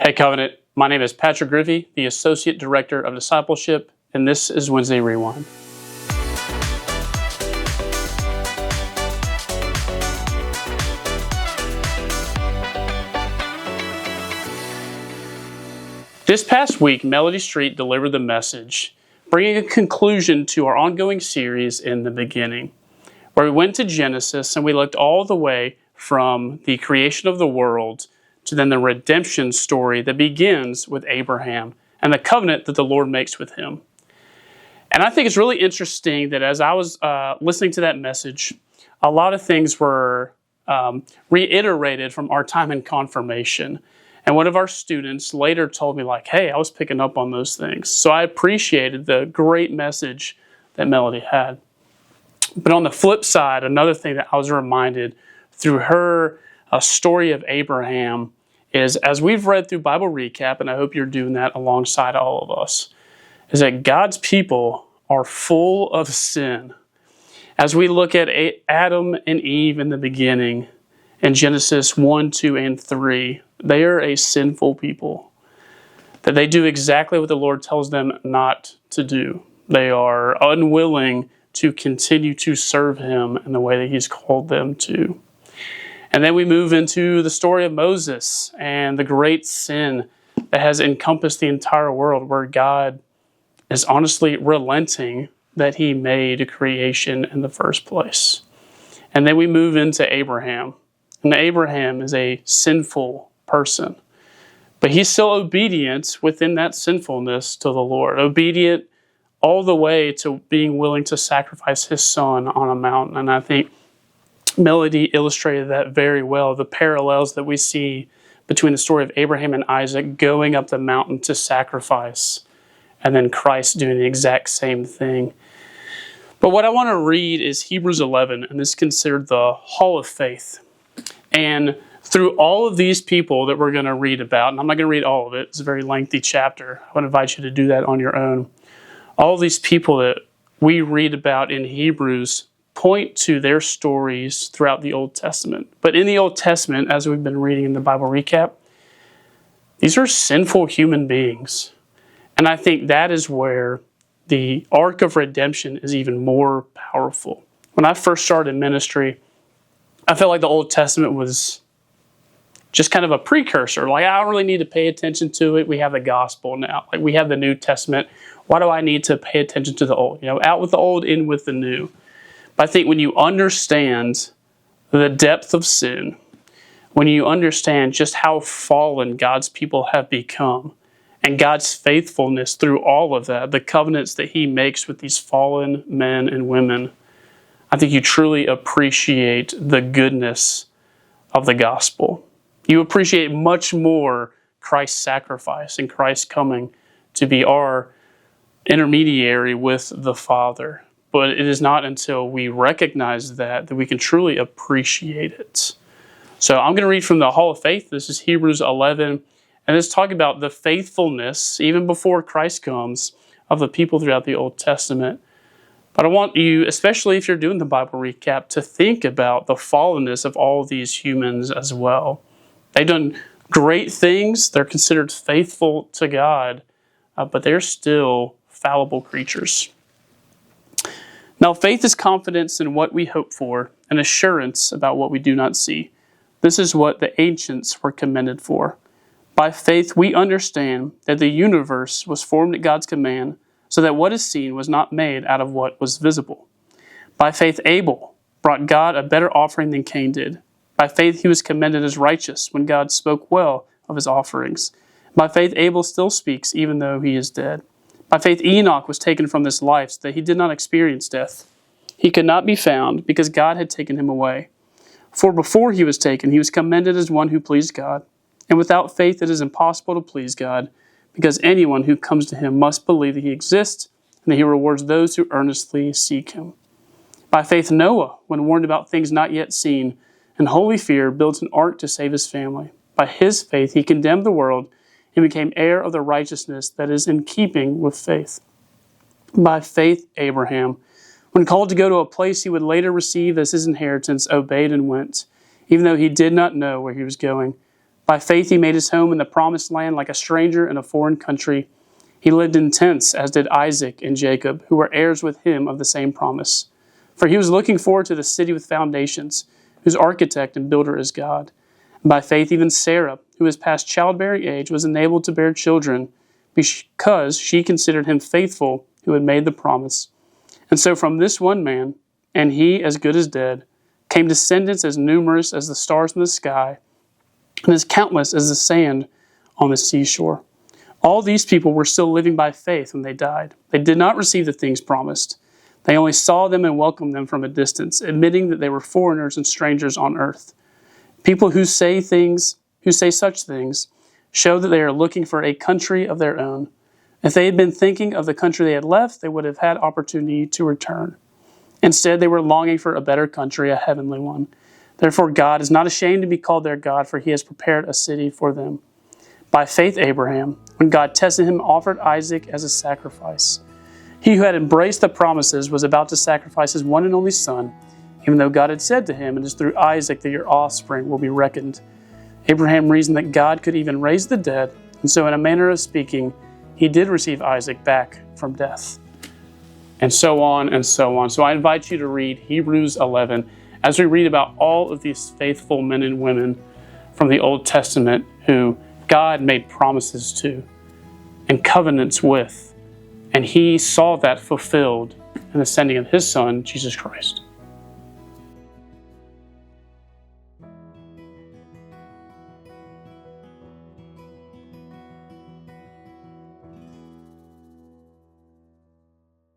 Hey Covenant, my name is Patrick Griffey, the Associate Director of Discipleship, and this is Wednesday Rewind. This past week, Melodie Streett delivered the message, bringing a conclusion to our ongoing series in the beginning, where we went to Genesis and we looked all the way from the creation of the world to then the redemption story that begins with Abraham and the covenant that the Lord makes with him. And I think it's really interesting that as I was listening to that message, a lot of things were reiterated from our time in confirmation. And one of our students later told me, like, hey, I was picking up on those things. So I appreciated the great message that Melodie had. But on the flip side, another thing that I was reminded through her story of Abraham is, as we've read through Bible Recap, and I hope you're doing that alongside all of us, is that God's people are full of sin. As we look at Adam and Eve in the beginning, in Genesis 1, 2, and 3, they are a sinful people. That they do exactly what the Lord tells them not to do. They are unwilling to continue to serve Him in the way that He's called them to. And then we move into the story of Moses and the great sin that has encompassed the entire world, where God is honestly relenting that He made creation in the first place. And then we move into Abraham. And Abraham is a sinful person, but he's still obedient within that sinfulness to the Lord. Obedient all the way to being willing to sacrifice his son on a mountain. And I think Melodie illustrated that very well, the parallels that we see between the story of Abraham and Isaac going up the mountain to sacrifice, and then Christ doing the exact same thing. But what I want to read is Hebrews 11, and this is considered the Hall of Faith. And through all of these people that we're going to read about, and I'm not going to read all of it, it's a very lengthy chapter. I would invite you to do that on your own. All these people that we read about in Hebrews point to their stories throughout the Old Testament. But in the Old Testament, as we've been reading in the Bible Recap, these are sinful human beings. And I think that is where the arc of redemption is even more powerful. When I first started ministry, I felt like the Old Testament was just kind of a precursor. Like, I don't really need to pay attention to it. We have the gospel now. Like, we have the New Testament. Why do I need to pay attention to the old? Out with the old, in with the new. But I think when you understand the depth of sin, when you understand just how fallen God's people have become, and God's faithfulness through all of that, the covenants that He makes with these fallen men and women, I think you truly appreciate the goodness of the gospel. You appreciate much more Christ's sacrifice and Christ's coming to be our intermediary with the Father. But it is not until we recognize that we can truly appreciate it. So I'm going to read from the Hall of Faith. This is Hebrews 11. And it's talking about the faithfulness, even before Christ comes, of the people throughout the Old Testament. But I want you, especially if you're doing the Bible Recap, to think about the fallenness of all of these humans as well. They've done great things. They're considered faithful to God, but they're still fallible creatures. Now, faith is confidence in what we hope for, and assurance about what we do not see. This is what the ancients were commended for. By faith, we understand that the universe was formed at God's command, so that what is seen was not made out of what was visible. By faith, Abel brought God a better offering than Cain did. By faith, he was commended as righteous when God spoke well of his offerings. By faith, Abel still speaks, even though he is dead. By faith, Enoch was taken from this life so that he did not experience death. He could not be found because God had taken him away. For before he was taken, he was commended as one who pleased God. And without faith, it is impossible to please God, because anyone who comes to Him must believe that He exists and that He rewards those who earnestly seek Him. By faith, Noah, when warned about things not yet seen, in holy fear built an ark to save his family. By his faith, he condemned the world and became heir of the righteousness that is in keeping with faith. By faith, Abraham, when called to go to a place he would later receive as his inheritance, obeyed and went, even though he did not know where he was going. By faith he made his home in the promised land like a stranger in a foreign country. He lived in tents, as did Isaac and Jacob, who were heirs with him of the same promise. For he was looking forward to the city with foundations, whose architect and builder is God. And by faith even Sarah, who was past childbearing age, was enabled to bear children, because she considered him faithful who had made the promise. And so from this one man, and he as good as dead, came descendants as numerous as the stars in the sky, and as countless as the sand on the seashore. All these people were still living by faith when they died. They did not receive the things promised. They only saw them and welcomed them from a distance, admitting that they were foreigners and strangers on earth. People who say such things, show that they are looking for a country of their own. If they had been thinking of the country they had left, they would have had opportunity to return. Instead, they were longing for a better country, a heavenly one. Therefore, God is not ashamed to be called their God, for he has prepared a city for them. By faith, Abraham, when God tested him, offered Isaac as a sacrifice. He who had embraced the promises was about to sacrifice his one and only son, even though God had said to him, "It is through Isaac that your offspring will be reckoned." Abraham reasoned that God could even raise the dead, and so in a manner of speaking, he did receive Isaac back from death. And so on and so on. So I invite you to read Hebrews 11 as we read about all of these faithful men and women from the Old Testament who God made promises to and covenants with, and he saw that fulfilled in the sending of his Son, Jesus Christ.